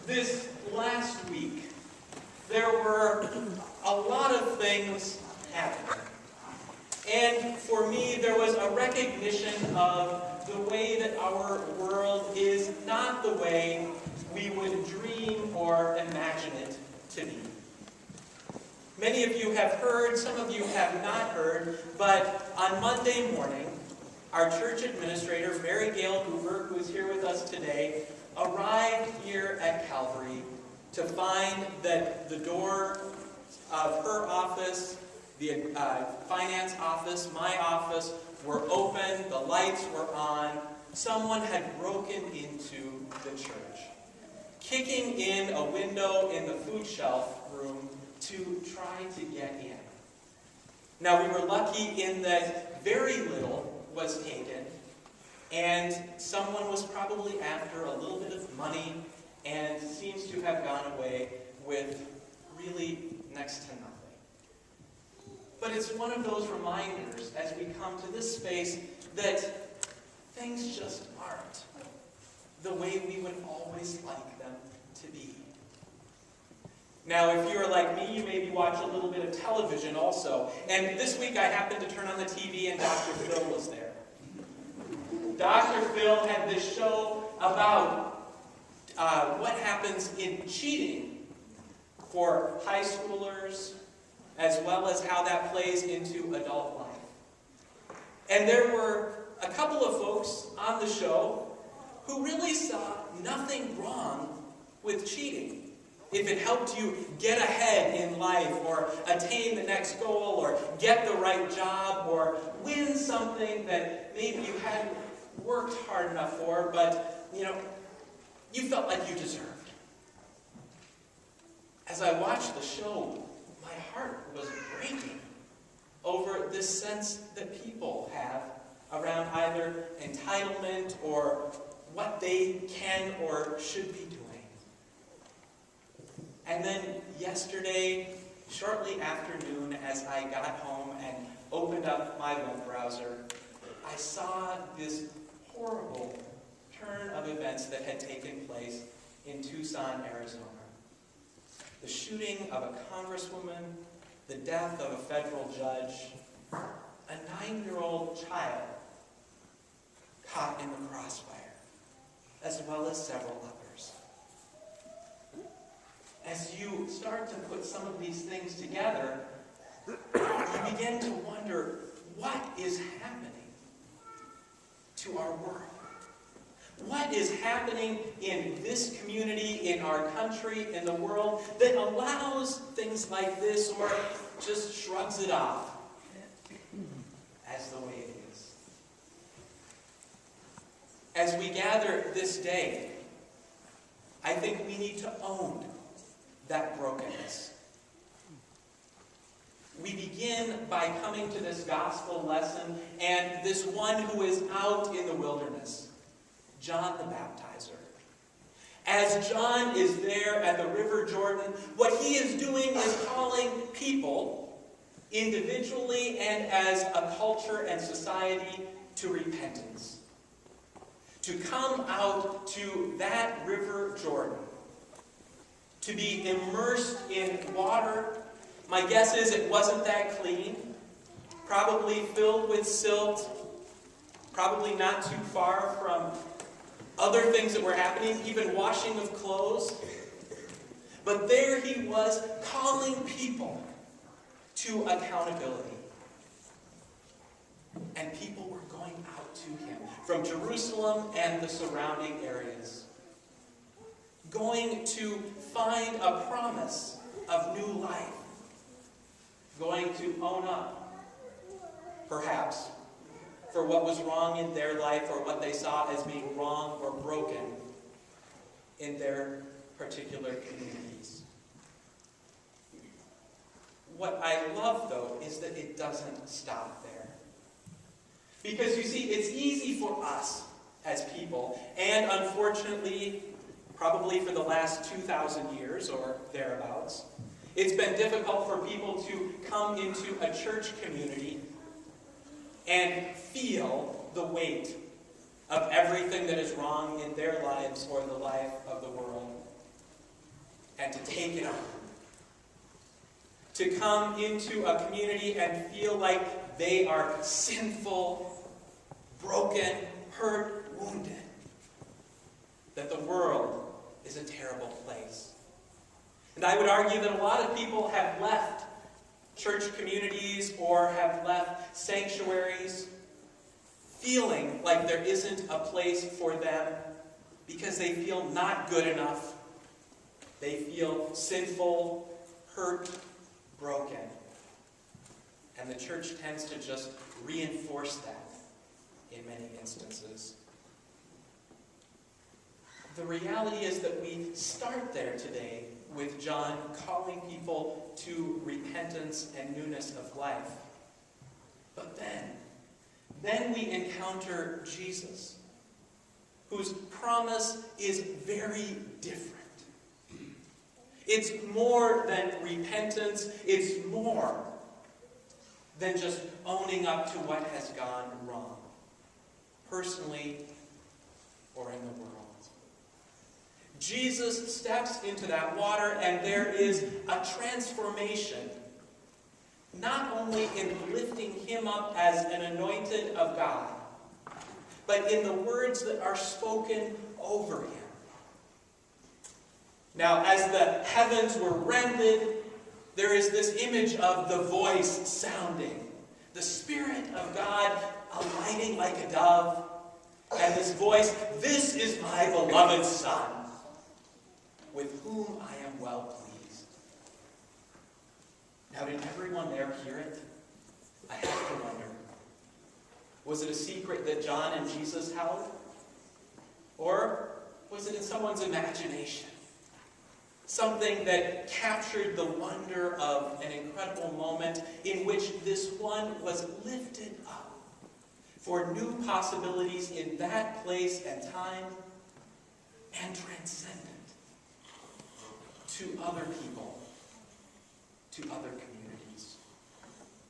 This last week, there were a lot of things happening. And for me, there was a recognition of the way that our world is not the way we would dream or imagine it to be. Many of you have heard, some of you have not heard, but on Monday morning, our church administrator, Mary Gail Hoover, who is here with us today, arrived here at Calvary to find that the door of her office, the finance office, my office, were open, the lights were on. Someone had broken into the church, kicking in a window in the food shelf room to try to get in. Now, we were lucky in that very little was taken, and someone was probably after a little bit of money and seems to have gone away with really next to nothing. But it's one of those reminders as we come to this space that things just aren't the way we would always like them to be. Now, if you're like me, you maybe watch a little bit of television also. And this week I happened to turn on the TV and Dr. Phil was there. Dr. Phil had this show about what happens in cheating for high schoolers, as well as how that plays into adult life. And there were a couple of folks on the show who really saw nothing wrong with cheating. If it helped you get ahead in life, or attain the next goal, or get the right job, or win something that maybe you hadn't worked hard enough for, but you felt like you deserved. As I watched the show, my heart was breaking over this sense that people have around either entitlement or what they can or should be doing. And then yesterday, shortly after noon, as I got home and opened up my web browser, I saw this horrible turn of events that had taken place in Tucson, Arizona. The shooting of a congresswoman, the death of a federal judge, a 9-year-old child caught in the crossfire, as well as several others. As you start to put some of these things together, you begin to wonder, what is happening to our world? What is happening in this community, in our country, in the world, that allows things like this, or just shrugs it off as the way it is? As we gather this day, I think we need to own that brokenness. We begin by coming to this gospel lesson and this one who is out in the wilderness, John the Baptizer. As John is there at the River Jordan, what he is doing is calling people, individually and as a culture and society, to repentance. To come out to that River Jordan, to be immersed in water. My guess is it wasn't that clean, probably filled with silt, probably not too far from other things that were happening, even washing of clothes. But there he was, calling people to accountability. And people were going out to him from Jerusalem and the surrounding areas, going to find a promise of new life, going to own up, perhaps, for what was wrong in their life or what they saw as being wrong or broken in their particular communities. What I love, though, is that it doesn't stop there. Because, you see, it's easy for us as people, and unfortunately, probably for the last 2,000 years or thereabouts, it's been difficult for people to come into a church community and feel the weight of everything that is wrong in their lives or the life of the world. take it on. To come into a community and feel like they are sinful, broken, hurt, wounded. That the world is a terrible place. And I would argue that a lot of people have left church communities or have left sanctuaries feeling like there isn't a place for them because they feel not good enough. They feel sinful, hurt, broken. And the church tends to just reinforce that in many instances. The reality is that we start there today with John calling people to repentance and newness of life. But then we encounter Jesus, whose promise is very different. It's more than repentance. It's more than just owning up to what has gone wrong, personally or in the world. Jesus steps into that water, and there is a transformation, not only in lifting him up as an anointed of God, but in the words that are spoken over him. Now, as the heavens were rended, there is this image of the voice sounding, the Spirit of God alighting like a dove, and this voice, "This is my beloved Son, with whom I am well pleased." Now, did everyone there hear it? I have to wonder. Was it a secret that John and Jesus held? Or was it in someone's imagination? Something that captured the wonder of an incredible moment in which this one was lifted up for new possibilities in that place and time, and transcendent to other people, to other communities.